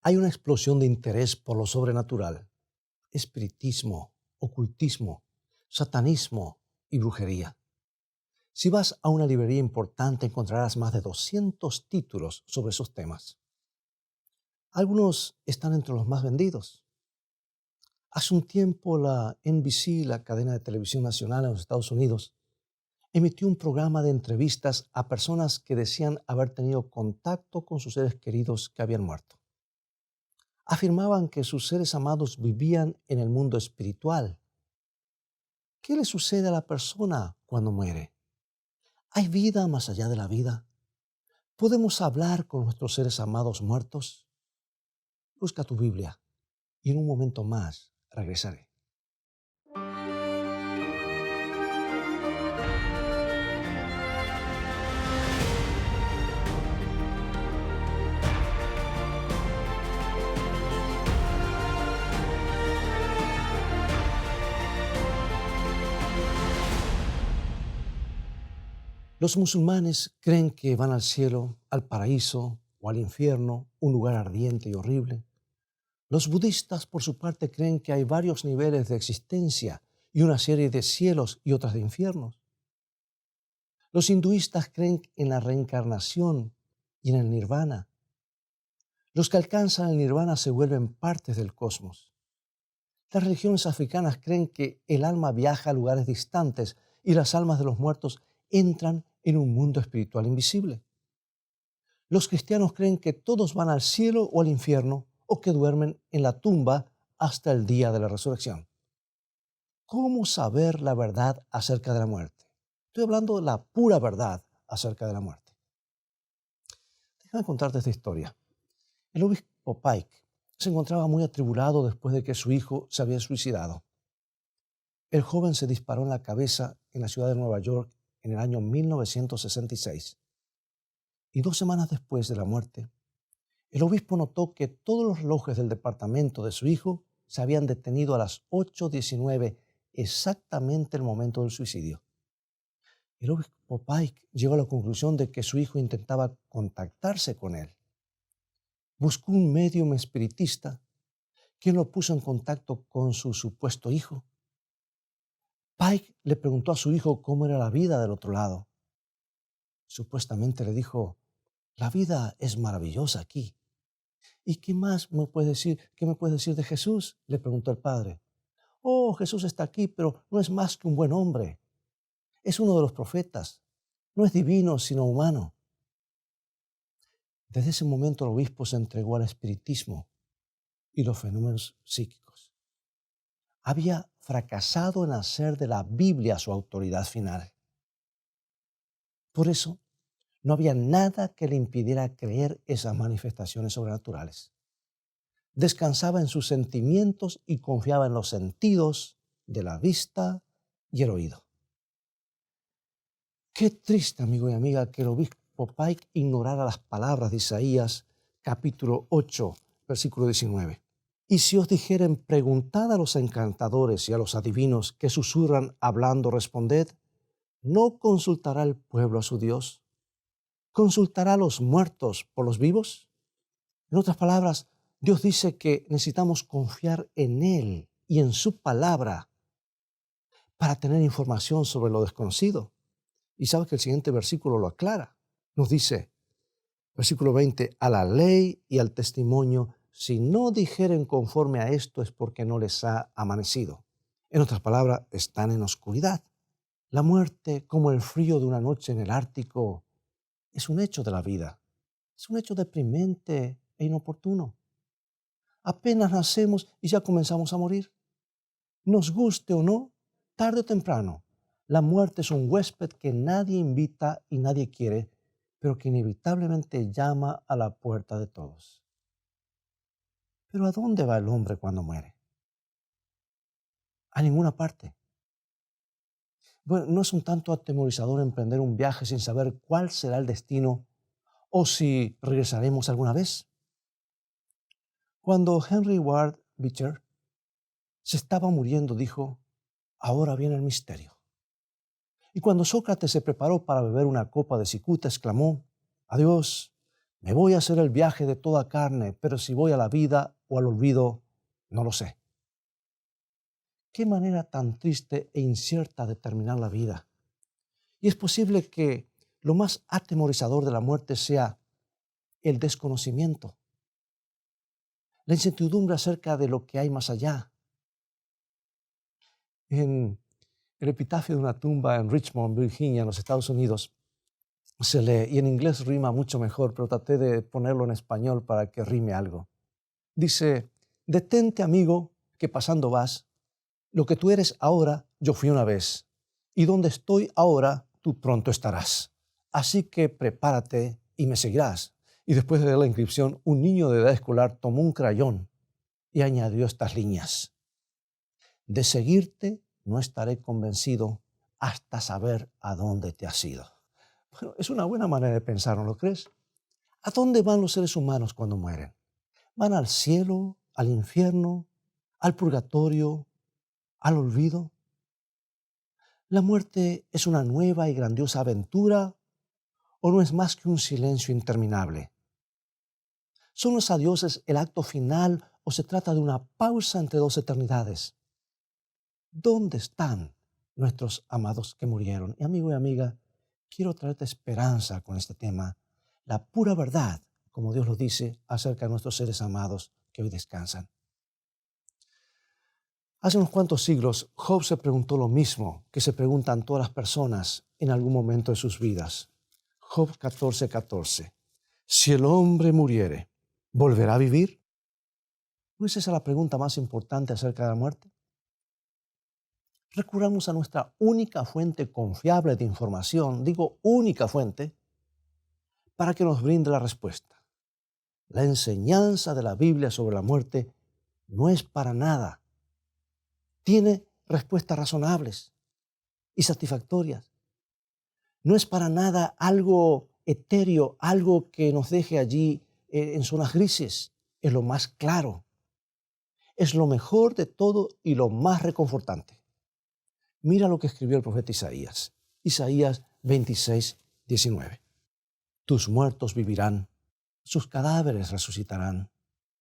Hay una explosión de interés por lo sobrenatural, espiritismo, ocultismo, satanismo y brujería. Si vas a una librería importante encontrarás más de 200 títulos sobre esos temas. Algunos están entre los más vendidos. Hace un tiempo la NBC, la cadena de televisión nacional en los Estados Unidos, emitió un programa de entrevistas a personas que decían haber tenido contacto con sus seres queridos que habían muerto. Afirmaban que sus seres amados vivían en el mundo espiritual. ¿Qué le sucede a la persona cuando muere? ¿Hay vida más allá de la vida? ¿Podemos hablar con nuestros seres amados muertos? Busca tu Biblia y en un momento más regresaré. Los musulmanes creen que van al cielo, al paraíso o al infierno, un lugar ardiente y horrible. Los budistas, por su parte, creen que hay varios niveles de existencia y una serie de cielos y otras de infiernos. Los hinduistas creen en la reencarnación y en el nirvana. Los que alcanzan el nirvana se vuelven partes del cosmos. Las religiones africanas creen que el alma viaja a lugares distantes y las almas de los muertos entran en un mundo espiritual invisible. Los cristianos creen que todos van al cielo o al infierno o que duermen en la tumba hasta el día de la resurrección. ¿Cómo saber la verdad acerca de la muerte? Estoy hablando de la pura verdad acerca de la muerte. Déjame contarte esta historia. El obispo Pike se encontraba muy atribulado después de que su hijo se había suicidado. El joven se disparó en la cabeza en la ciudad de Nueva York en el año 1966. Y 2 semanas después de la muerte, el obispo notó que todos los relojes del departamento de su hijo se habían detenido a las 8:19, exactamente el momento del suicidio. El obispo Pike llegó a la conclusión de que su hijo intentaba contactarse con él. Buscó un médium espiritista quien lo puso en contacto con su supuesto hijo. Pike le preguntó a su hijo cómo era la vida del otro lado. Supuestamente le dijo: la vida es maravillosa aquí. ¿Y qué más me puedes decir? ¿Qué me puedes decir de Jesús?, le preguntó el padre. Oh, Jesús está aquí, pero no es más que un buen hombre. Es uno de los profetas. No es divino, sino humano. Desde ese momento el obispo se entregó al espiritismo y los fenómenos psíquicos. Había fracasado en hacer de la Biblia su autoridad final. Por eso, no había nada que le impidiera creer esas manifestaciones sobrenaturales. Descansaba en sus sentimientos y confiaba en los sentidos de la vista y el oído. Qué triste, amigo y amiga, que el obispo Pike ignorara las palabras de Isaías, capítulo 8, versículo 19. Y si os dijeren, preguntad a los encantadores y a los adivinos que susurran hablando, responded, ¿no consultará el pueblo a su Dios? ¿Consultará a los muertos por los vivos? En otras palabras, Dios dice que necesitamos confiar en Él y en su palabra para tener información sobre lo desconocido. Y sabes que el siguiente versículo lo aclara. Nos dice, versículo 20, a la ley y al testimonio, si no dijeren conforme a esto es porque no les ha amanecido. En otras palabras, están en oscuridad. La muerte, como el frío de una noche en el Ártico, es un hecho de la vida. Es un hecho deprimente e inoportuno. Apenas nacemos y ya comenzamos a morir. Nos guste o no, tarde o temprano, la muerte es un huésped que nadie invita y nadie quiere, pero que inevitablemente llama a la puerta de todos. Pero ¿a dónde va el hombre cuando muere? A ninguna parte. Bueno, ¿no es un tanto atemorizador emprender un viaje sin saber cuál será el destino o si regresaremos alguna vez? Cuando Henry Ward Beecher se estaba muriendo, dijo, ahora viene el misterio. Y cuando Sócrates se preparó para beber una copa de cicuta, exclamó, adiós, Me voy a hacer el viaje de toda carne, pero si voy a la vida o al olvido, no lo sé. Qué manera tan triste e incierta de terminar la vida. Y es posible que lo más atemorizador de la muerte sea el desconocimiento, la incertidumbre acerca de lo que hay más allá. En el epitafio de una tumba en Richmond, Virginia, en los Estados Unidos, se lee, y en inglés rima mucho mejor, pero traté de ponerlo en español para que rime algo. Dice, detente amigo, que pasando vas, lo que tú eres ahora, yo fui una vez, y donde estoy ahora, tú pronto estarás. Así que prepárate y me seguirás. Y después de leer la inscripción, un niño de edad escolar tomó un crayón y añadió estas líneas. De seguirte no estaré convencido hasta saber a dónde te has ido. Bueno, es una buena manera de pensar, ¿no lo crees? ¿A dónde van los seres humanos cuando mueren? ¿Van al cielo, al infierno, al purgatorio, al olvido? ¿La muerte es una nueva y grandiosa aventura o no es más que un silencio interminable? ¿Son los adioses el acto final o se trata de una pausa entre dos eternidades? ¿Dónde están nuestros amados que murieron? Y amigo y amiga, quiero traerte esperanza con este tema, la pura verdad, como Dios lo dice, acerca de nuestros seres amados que hoy descansan. Hace unos cuantos siglos, Job se preguntó lo mismo que se preguntan todas las personas en algún momento de sus vidas. Job 14:14. Si el hombre muriere, ¿volverá a vivir? ¿No es esa la pregunta más importante acerca de la muerte? Recurramos a nuestra única fuente confiable de información, digo única fuente, para que nos brinde la respuesta. La enseñanza de la Biblia sobre la muerte no es para nada. Tiene respuestas razonables y satisfactorias. No es para nada algo etéreo, algo que nos deje allí en zonas grises. Es lo más claro. Es lo mejor de todo y lo más reconfortante. Mira lo que escribió el profeta Isaías. Isaías 26:19. Tus muertos vivirán, sus cadáveres resucitarán.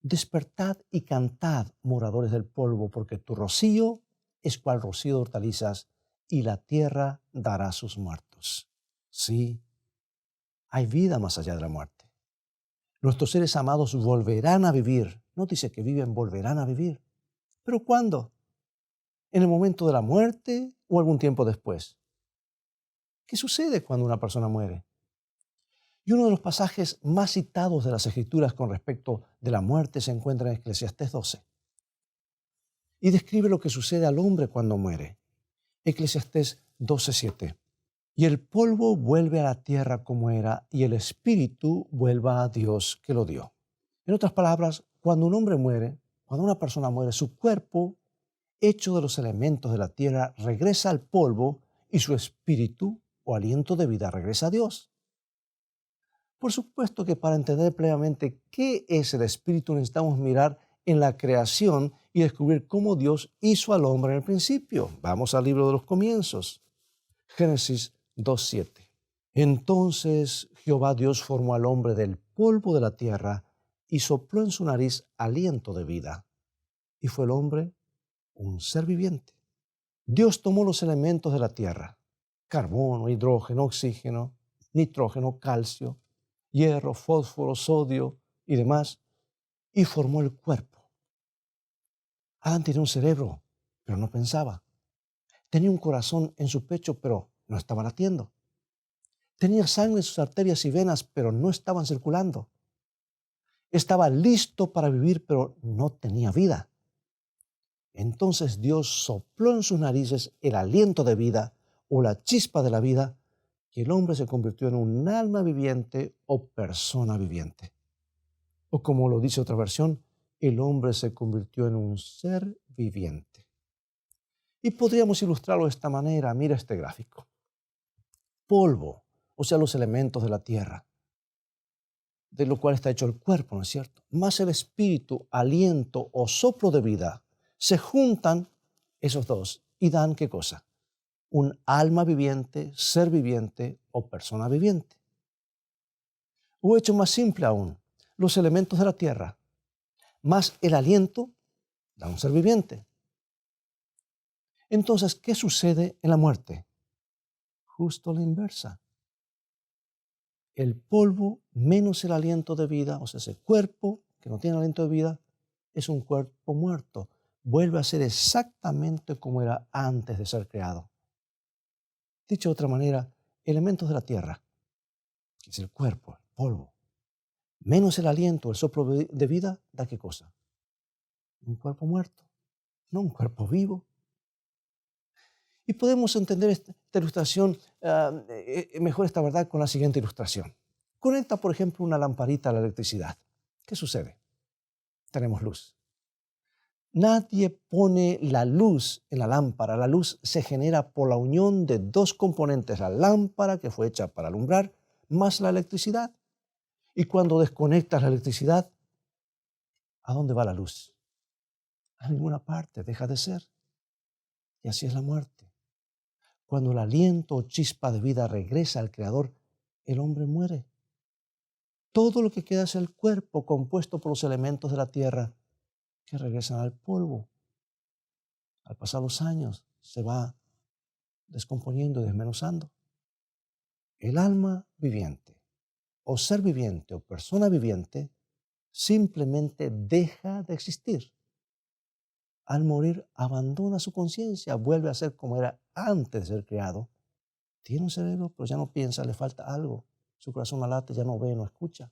Despertad y cantad, moradores del polvo, porque tu rocío es cual rocío de hortalizas, y la tierra dará sus muertos. Sí, hay vida más allá de la muerte. Nuestros seres amados volverán a vivir. No dice que viven, volverán a vivir. ¿Pero cuándo? ¿En el momento de la muerte o algún tiempo después? ¿Qué sucede cuando una persona muere? Y uno de los pasajes más citados de las Escrituras con respecto de la muerte se encuentra en Eclesiastés 12. Y describe lo que sucede al hombre cuando muere. Eclesiastés 12:7. Y el polvo vuelve a la tierra como era, y el espíritu vuelva a Dios que lo dio. En otras palabras, cuando un hombre muere, cuando una persona muere, su cuerpo, hecho de los elementos de la tierra, regresa al polvo y su espíritu o aliento de vida regresa a Dios. Por supuesto que para entender plenamente qué es el espíritu necesitamos mirar en la creación y descubrir cómo Dios hizo al hombre en el principio. Vamos al libro de los comienzos. Génesis 2:7. Entonces Jehová Dios formó al hombre del polvo de la tierra y sopló en su nariz aliento de vida. Y fue el hombre un ser viviente. Dios tomó los elementos de la tierra, carbono, hidrógeno, oxígeno, nitrógeno, calcio, hierro, fósforo, sodio y demás, y formó el cuerpo. Adán tenía un cerebro, pero no pensaba. Tenía un corazón en su pecho, pero no estaba latiendo. Tenía sangre en sus arterias y venas, pero no estaban circulando. Estaba listo para vivir, pero no tenía vida. Entonces Dios sopló en sus narices el aliento de vida o la chispa de la vida, y el hombre se convirtió en un alma viviente o persona viviente. O como lo dice otra versión, el hombre se convirtió en un ser viviente. Y podríamos ilustrarlo de esta manera. Mira este gráfico. Polvo, o sea, los elementos de la tierra, de lo cual está hecho el cuerpo, ¿no es cierto? Más el espíritu, aliento o soplo de vida, se juntan esos dos y dan ¿qué cosa? Un alma viviente, ser viviente o persona viviente. O hecho más simple aún, los elementos de la tierra, más el aliento de un ser viviente. Entonces, ¿qué sucede en la muerte? Justo la inversa. El polvo menos el aliento de vida, o sea, ese cuerpo que no tiene aliento de vida, es un cuerpo muerto. Vuelve a ser exactamente como era antes de ser creado. Dicho de otra manera, elementos de la tierra, que es el cuerpo, el polvo, menos el aliento, el soplo de vida, ¿da qué cosa? Un cuerpo muerto, no un cuerpo vivo. Y podemos entender esta ilustración, mejor esta verdad, con la siguiente ilustración. Conecta, por ejemplo, una lamparita a la electricidad. ¿Qué sucede? Tenemos luz. Nadie pone la luz en la lámpara. La luz se genera por la unión de dos componentes, la lámpara, que fue hecha para alumbrar, más la electricidad. Y cuando desconectas la electricidad, ¿a dónde va la luz? A ninguna parte, deja de ser. Y así es la muerte. Cuando el aliento o chispa de vida regresa al Creador, el hombre muere. Todo lo que queda es el cuerpo compuesto por los elementos de la tierra que regresan al polvo. Al pasar los años se va descomponiendo y desmenuzando. El alma viviente, o ser viviente, o persona viviente, simplemente deja de existir. Al morir abandona su conciencia, vuelve a ser como era antes de ser creado. Tiene un cerebro, pero ya no piensa, le falta algo. Su corazón no late, ya no ve, no escucha.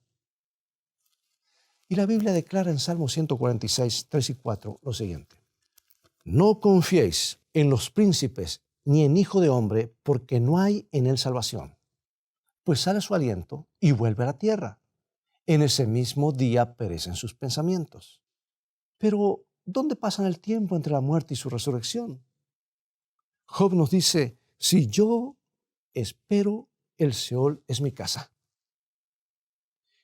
Y la Biblia declara en Salmo 146, 3 y 4 lo siguiente. No confiéis en los príncipes ni en hijo de hombre, porque no hay en él salvación. Pues sale su aliento y vuelve a la tierra. En ese mismo día perecen sus pensamientos. Pero, ¿dónde pasan el tiempo entre la muerte y su resurrección? Job nos dice, si yo espero, el Seol es mi casa.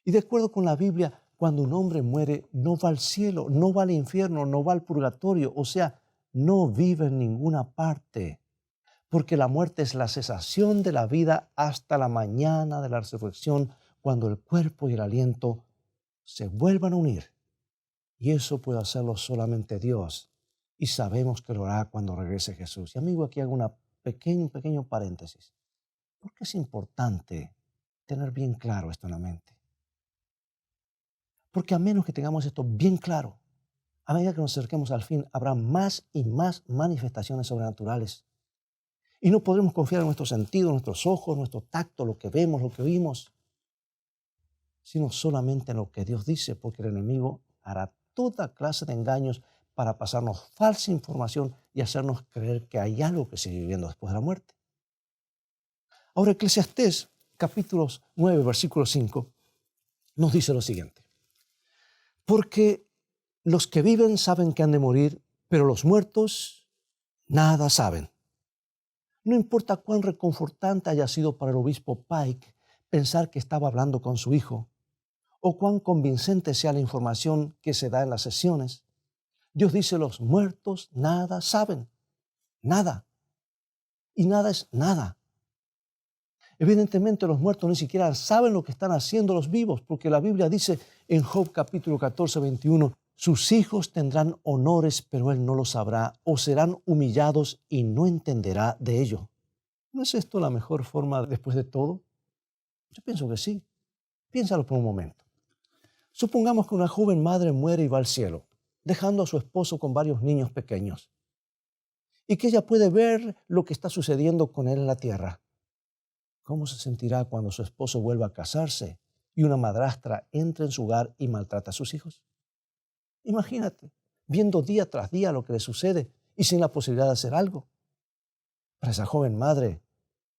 Y de acuerdo con la Biblia, cuando un hombre muere, no va al cielo, no va al infierno, no va al purgatorio, o sea, no vive en ninguna parte, porque la muerte es la cesación de la vida hasta la mañana de la resurrección, cuando el cuerpo y el aliento se vuelvan a unir. Y eso puede hacerlo solamente Dios, y sabemos que lo hará cuando regrese Jesús. Y amigo, aquí hago un pequeño paréntesis. ¿Por qué es importante tener bien claro esto en la mente? Porque a menos que tengamos esto bien claro, a medida que nos acerquemos al fin, habrá más y más manifestaciones sobrenaturales. Y no podremos confiar en nuestros sentidos, nuestros ojos, nuestro tacto, lo que vemos, lo que oímos, sino solamente en lo que Dios dice, porque el enemigo hará toda clase de engaños para pasarnos falsa información y hacernos creer que hay algo que sigue viviendo después de la muerte. Ahora, Eclesiastés, capítulo 9, versículo 5, nos dice lo siguiente. Porque los que viven saben que han de morir, pero los muertos nada saben. No importa cuán reconfortante haya sido para el obispo Pike pensar que estaba hablando con su hijo, o cuán convincente sea la información que se da en las sesiones, Dios dice, los muertos nada saben, nada. Y nada es nada. Evidentemente los muertos ni siquiera saben lo que están haciendo los vivos, porque la Biblia dice en Job capítulo 14, 21, sus hijos tendrán honores, pero él no lo sabrá, o serán humillados y no entenderá de ello. ¿No es esto la mejor forma después de todo? Yo pienso que sí. Piénsalo por un momento. Supongamos que una joven madre muere y va al cielo, dejando a su esposo con varios niños pequeños, y que ella puede ver lo que está sucediendo con él en la tierra. ¿Cómo se sentirá cuando su esposo vuelva a casarse y una madrastra entre en su hogar y maltrata a sus hijos? Imagínate, viendo día tras día lo que le sucede y sin la posibilidad de hacer algo. Para esa joven madre,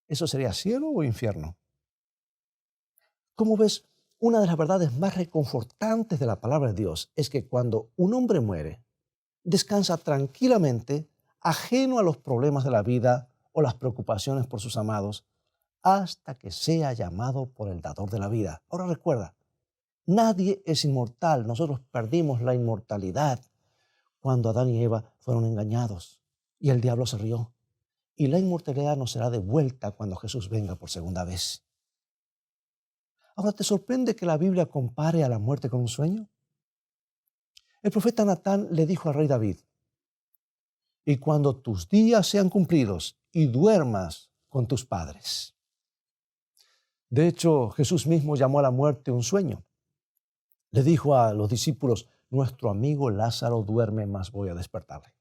¿eso sería cielo o infierno? ¿Cómo ves? Una de las verdades más reconfortantes de la palabra de Dios es que cuando un hombre muere, descansa tranquilamente, ajeno a los problemas de la vida o las preocupaciones por sus amados, hasta que sea llamado por el dador de la vida. Ahora recuerda, nadie es inmortal. Nosotros perdimos la inmortalidad cuando Adán y Eva fueron engañados y el diablo se rió. Y la inmortalidad nos será devuelta cuando Jesús venga por segunda vez. Ahora, ¿te sorprende que la Biblia compare a la muerte con un sueño? El profeta Natán le dijo al rey David: y cuando tus días sean cumplidos y duermas con tus padres. De hecho, Jesús mismo llamó a la muerte un sueño. Le dijo a los discípulos: nuestro amigo Lázaro duerme, mas voy a despertarle.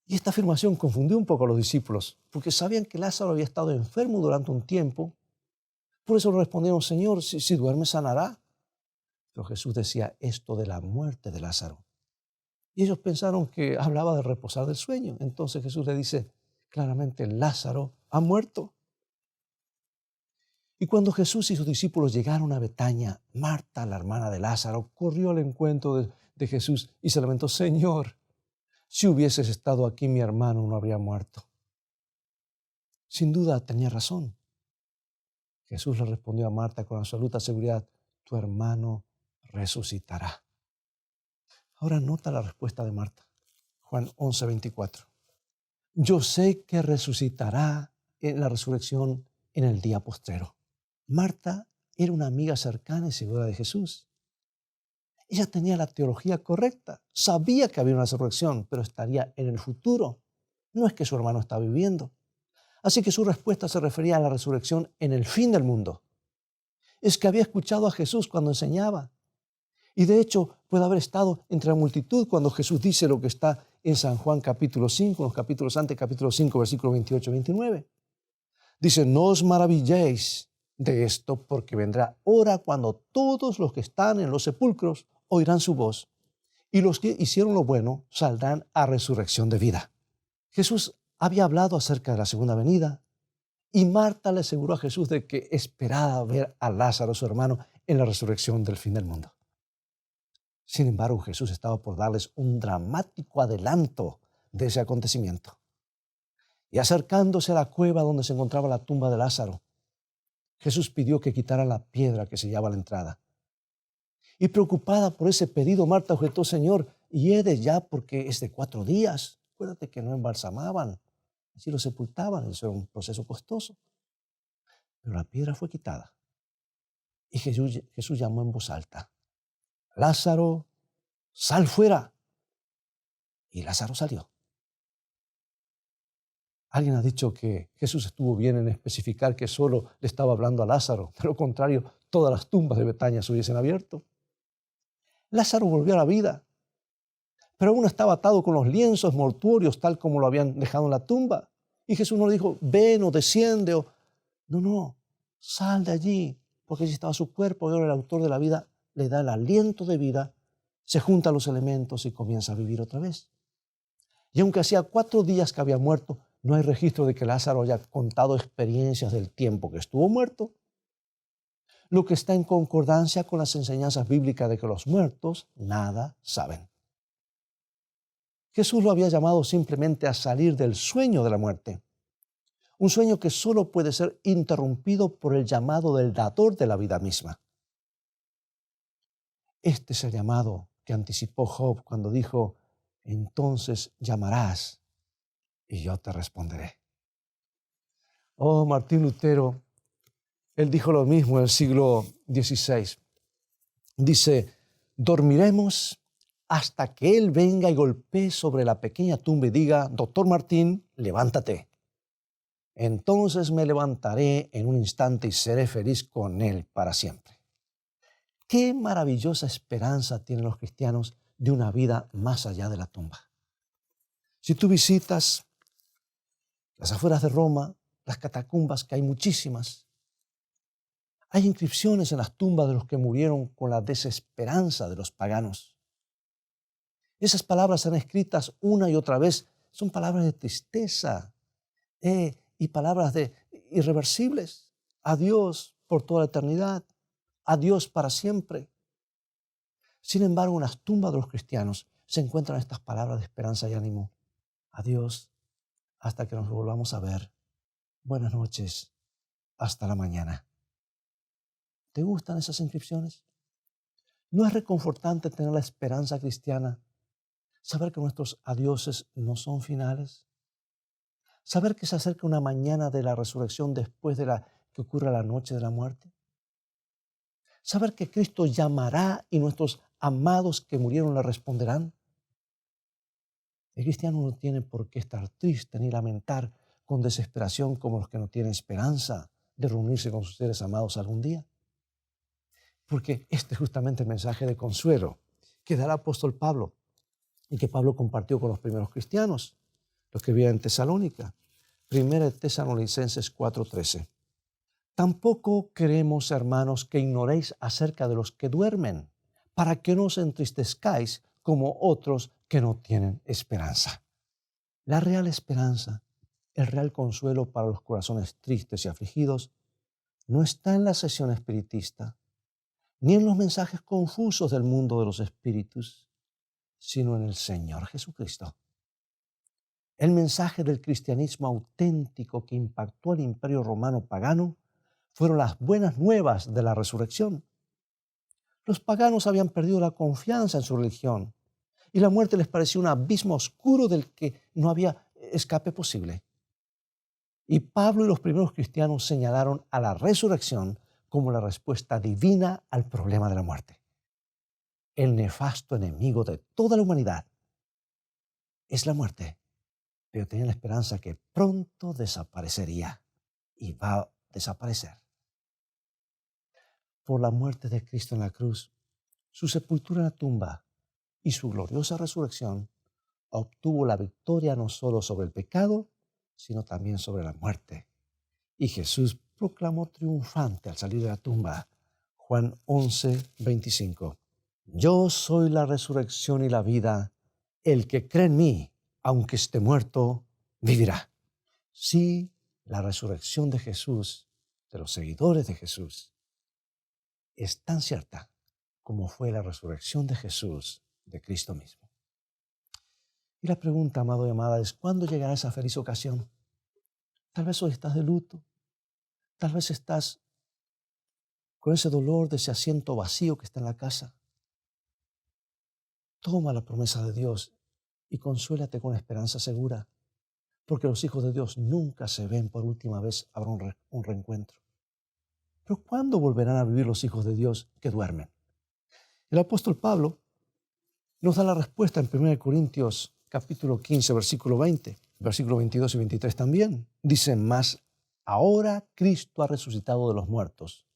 Y esta afirmación confundió un poco a los discípulos, porque sabían que Lázaro había estado enfermo durante un tiempo. Por eso le respondieron: Señor, si duerme sanará. Pero Jesús decía esto de la muerte de Lázaro. Y ellos pensaron que hablaba de reposar del sueño. Entonces Jesús le dice claramente: Lázaro ha muerto. Y cuando Jesús y sus discípulos llegaron a Betania, Marta, la hermana de Lázaro, corrió al encuentro de Jesús y se lamentó: Señor, si hubieses estado aquí, mi hermano no habría muerto. Sin duda tenía razón. Jesús le respondió a Marta con absoluta seguridad: tu hermano resucitará. Ahora nota la respuesta de Marta. Juan 11:24. Yo sé que resucitará en la resurrección en el día postrero. Marta era una amiga cercana y segura de Jesús. Ella tenía la teología correcta, sabía que había una resurrección, pero estaría en el futuro. No es que su hermano está viviendo. Así que su respuesta se refería a la resurrección en el fin del mundo. Es que había escuchado a Jesús cuando enseñaba. Y de hecho puede haber estado entre la multitud cuando Jesús dice lo que está en San Juan capítulo 5, los capítulos antes, capítulo 5, versículos 28 y 29. Dice: no os maravilléis de esto, porque vendrá hora cuando todos los que están en los sepulcros oirán su voz, y los que hicieron lo bueno saldrán a resurrección de vida. Jesús había hablado acerca de la segunda venida, y Marta le aseguró a Jesús de que esperaba ver a Lázaro, su hermano, en la resurrección del fin del mundo. Sin embargo, Jesús estaba por darles un dramático adelanto de ese acontecimiento. Y acercándose a la cueva donde se encontraba la tumba de Lázaro, Jesús pidió que quitaran la piedra que sellaba la entrada. Y preocupada por ese pedido, Marta objetó: Señor, hiede ya, porque es de 4 días. Acuérdate que no embalsamaban, así lo sepultaban, eso era un proceso costoso. Pero la piedra fue quitada. Y Jesús llamó en voz alta: Lázaro, sal fuera. Y Lázaro salió. Alguien ha dicho que Jesús estuvo bien en especificar que solo le estaba hablando a Lázaro. De lo contrario, todas las tumbas de Betania se hubiesen abierto. Lázaro volvió a la vida, pero aún estaba atado con los lienzos mortuorios tal como lo habían dejado en la tumba. Y Jesús no le dijo: ven o desciende. No, sal de allí, porque allí estaba su cuerpo. Y ahora el autor de la vida le da el aliento de vida, se junta los elementos y comienza a vivir otra vez. Y aunque hacía 4 días que había muerto, no hay registro de que Lázaro haya contado experiencias del tiempo que estuvo muerto, lo que está en concordancia con las enseñanzas bíblicas de que los muertos nada saben. Jesús lo había llamado simplemente a salir del sueño de la muerte, un sueño que solo puede ser interrumpido por el llamado del dador de la vida misma. Este es el llamado que anticipó Job cuando dijo: entonces llamarás y yo te responderé. Oh, Martín Lutero, él dijo lo mismo en el siglo XVI. Dice: dormiremos hasta que Él venga y golpee sobre la pequeña tumba y diga: doctor Martín, levántate. Entonces me levantaré en un instante y seré feliz con Él para siempre. Qué maravillosa esperanza tienen los cristianos de una vida más allá de la tumba. Si tú visitas las afueras de Roma, las catacumbas, que hay muchísimas, hay inscripciones en las tumbas de los que murieron con la desesperanza de los paganos. Esas palabras están escritas una y otra vez. Son palabras de tristeza y palabras de irreversibles. Adiós por toda la eternidad. Adiós para siempre. Sin embargo, en las tumbas de los cristianos se encuentran estas palabras de esperanza y ánimo. Adiós hasta que nos volvamos a ver. Buenas noches. Hasta la mañana. ¿Te gustan esas inscripciones? ¿No es reconfortante tener la esperanza cristiana? Saber que nuestros adioses no son finales. Saber que se acerca una mañana de la resurrección después de la que ocurre la noche de la muerte. Saber que Cristo llamará y nuestros amados que murieron le responderán. El cristiano no tiene por qué estar triste ni lamentar con desesperación como los que no tienen esperanza de reunirse con sus seres amados algún día. Porque este es justamente el mensaje de consuelo que da el apóstol Pablo y que Pablo compartió con los primeros cristianos, los que vivían en Tesalónica. Primera de Tesalonicenses 4:13. Tampoco queremos, hermanos, que ignoréis acerca de los que duermen, para que no os entristezcáis como otros que no tienen esperanza. La real esperanza, el real consuelo para los corazones tristes y afligidos, no está en la sesión espiritista, ni en los mensajes confusos del mundo de los espíritus, sino en el Señor Jesucristo. El mensaje del cristianismo auténtico que impactó al imperio romano pagano fueron las buenas nuevas de la resurrección. Los paganos habían perdido la confianza en su religión y la muerte les parecía un abismo oscuro del que no había escape posible. Y Pablo y los primeros cristianos señalaron a la resurrección como la respuesta divina al problema de la muerte. El nefasto enemigo de toda la humanidad es la muerte, pero tenían la esperanza que pronto desaparecería y va a desaparecer. Por la muerte de Cristo en la cruz, su sepultura en la tumba y su gloriosa resurrección, obtuvo la victoria no solo sobre el pecado, sino también sobre la muerte. Y Jesús proclamó triunfante al salir de la tumba. Juan 11:25. Yo soy la resurrección y la vida. El que cree en mí, aunque esté muerto, vivirá. Sí, la resurrección de Jesús, de los seguidores de Jesús, es tan cierta como fue la resurrección de Jesús, de Cristo mismo. Y la pregunta, amado y amada, es ¿cuándo llegará esa feliz ocasión? Tal vez hoy estás de luto, tal vez estás con ese dolor de ese asiento vacío que está en la casa. Toma la promesa de Dios y consuélate con esperanza segura, porque los hijos de Dios nunca se ven por última vez, habrá un reencuentro. Pero ¿cuándo volverán a vivir los hijos de Dios que duermen? El apóstol Pablo nos da la respuesta en 1 Corintios capítulo 15, versículo 20, versículo 22 y 23 también. Dice, mas ahora Cristo ha resucitado de los muertos,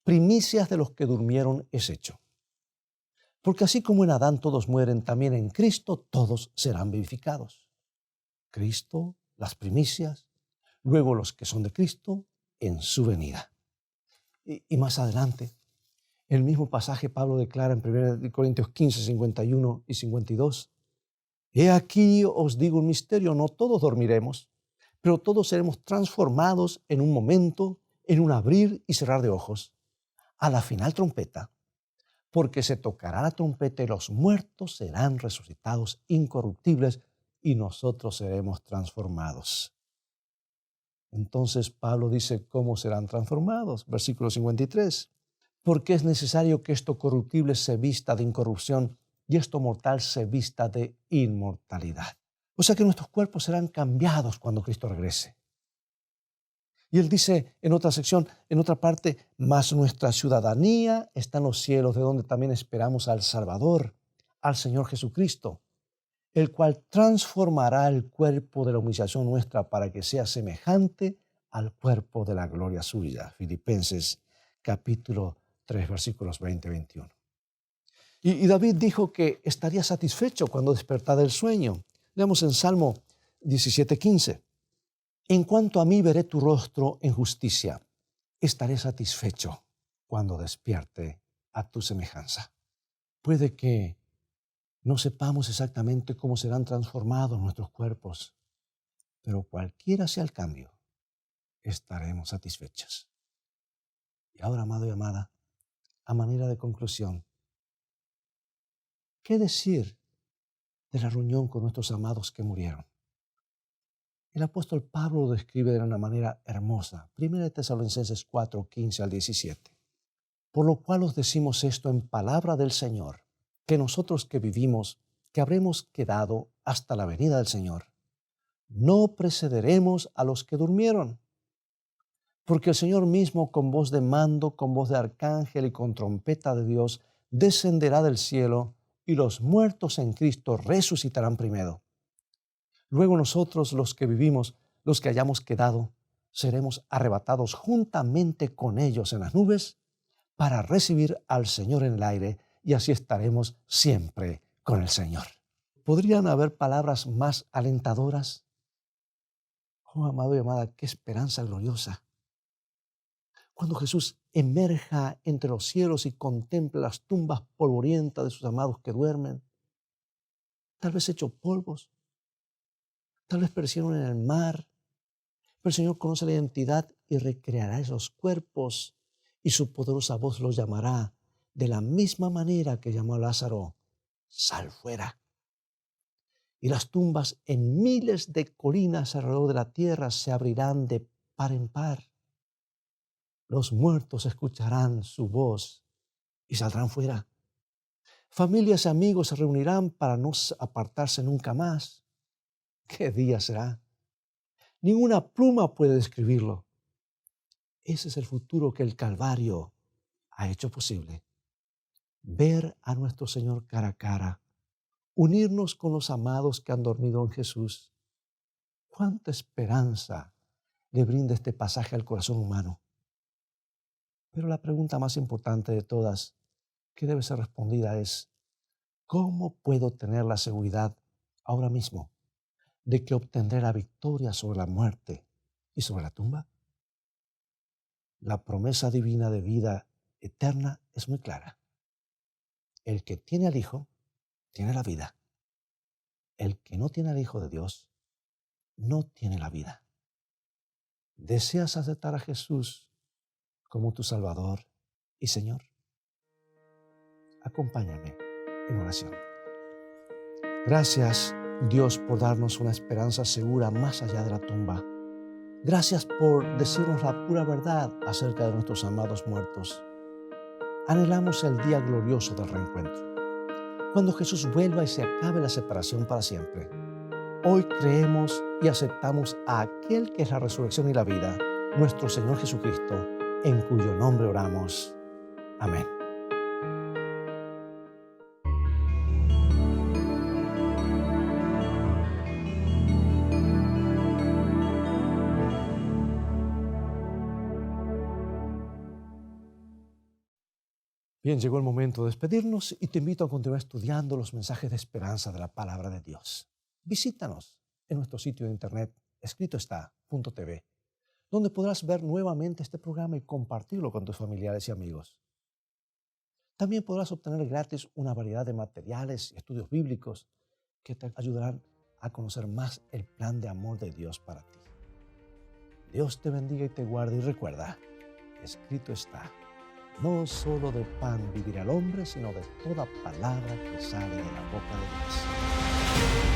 primicias de los que durmieron es hecho. Porque así como en Adán todos mueren, también en Cristo todos serán vivificados. Cristo, las primicias, luego los que son de Cristo en su venida. Y más adelante, el mismo pasaje Pablo declara en 1 Corintios 15, 51 y 52. He aquí os digo un misterio, no todos dormiremos, pero todos seremos transformados en un momento, en un abrir y cerrar de ojos, a la final trompeta, porque se tocará la trompeta y los muertos serán resucitados incorruptibles y nosotros seremos transformados. Entonces Pablo dice, ¿cómo serán transformados? Versículo 53. Porque es necesario que esto corruptible se vista de incorrupción y esto mortal se vista de inmortalidad. O sea que nuestros cuerpos serán cambiados cuando Cristo regrese. Y él dice en otra sección, en otra parte, mas nuestra ciudadanía está en los cielos, de donde también esperamos al Salvador, al Señor Jesucristo, el cual transformará el cuerpo de la humillación nuestra para que sea semejante al cuerpo de la gloria suya. Filipenses capítulo 3, versículos 20 y 21. Y David dijo que estaría satisfecho cuando despertara del sueño. Leamos en Salmo 17:15. En cuanto a mí veré tu rostro en justicia, estaré satisfecho cuando despierte a tu semejanza. Puede que no sepamos exactamente cómo serán transformados nuestros cuerpos, pero cualquiera sea el cambio, estaremos satisfechos. Y ahora, amado y amada, a manera de conclusión, ¿qué decir de la reunión con nuestros amados que murieron? El apóstol Pablo lo describe de una manera hermosa. 1 Tesalonicenses 4, 15 al 17. Por lo cual os decimos esto en palabra del Señor, que nosotros que vivimos, que habremos quedado hasta la venida del Señor, no precederemos a los que durmieron. Porque el Señor mismo, con voz de mando, con voz de arcángel y con trompeta de Dios, descenderá del cielo, y los muertos en Cristo resucitarán primero. Luego nosotros, los que vivimos, los que hayamos quedado, seremos arrebatados juntamente con ellos en las nubes para recibir al Señor en el aire, y así estaremos siempre con el Señor. ¿Podrían haber palabras más alentadoras? Oh, amado y amada, qué esperanza gloriosa. Cuando Jesús emerja entre los cielos y contemple las tumbas polvorientas de sus amados que duermen, tal vez hechos polvos, tal vez perecieron en el mar, pero el Señor conoce la identidad y recreará esos cuerpos, y su poderosa voz los llamará de la misma manera que llamó a Lázaro: sal fuera. Y las tumbas en miles de colinas alrededor de la tierra se abrirán de par en par. Los muertos escucharán su voz y saldrán fuera. Familias y amigos se reunirán para no apartarse nunca más. ¿Qué día será? Ninguna pluma puede describirlo. Ese es el futuro que el Calvario ha hecho posible. Ver a nuestro Señor cara a cara, unirnos con los amados que han dormido en Jesús. ¡Cuánta esperanza le brinda este pasaje al corazón humano! Pero la pregunta más importante de todas, que debe ser respondida, es: ¿cómo puedo tener la seguridad ahora mismo de que obtendré la victoria sobre la muerte y sobre la tumba? La promesa divina de vida eterna es muy clara. El que tiene al Hijo, tiene la vida. El que no tiene al Hijo de Dios, no tiene la vida. ¿Deseas aceptar a Jesús como tu Salvador y Señor? Acompáñame en oración. Gracias, Dios, por darnos una esperanza segura más allá de la tumba. Gracias por decirnos la pura verdad acerca de nuestros amados muertos. Anhelamos el día glorioso del reencuentro, cuando Jesús vuelva y se acabe la separación para siempre. Hoy creemos y aceptamos a aquel que es la resurrección y la vida, nuestro Señor Jesucristo, en cuyo nombre oramos. Amén. Bien, llegó el momento de despedirnos y te invito a continuar estudiando los mensajes de esperanza de la palabra de Dios. Visítanos en nuestro sitio de internet escritoestá.tv, donde podrás ver nuevamente este programa y compartirlo con tus familiares y amigos. También podrás obtener gratis una variedad de materiales y estudios bíblicos que te ayudarán a conocer más el plan de amor de Dios para ti. Dios te bendiga y te guarde, y recuerda, escrito está: no solo de pan vivirá el hombre, sino de toda palabra que sale de la boca de Dios.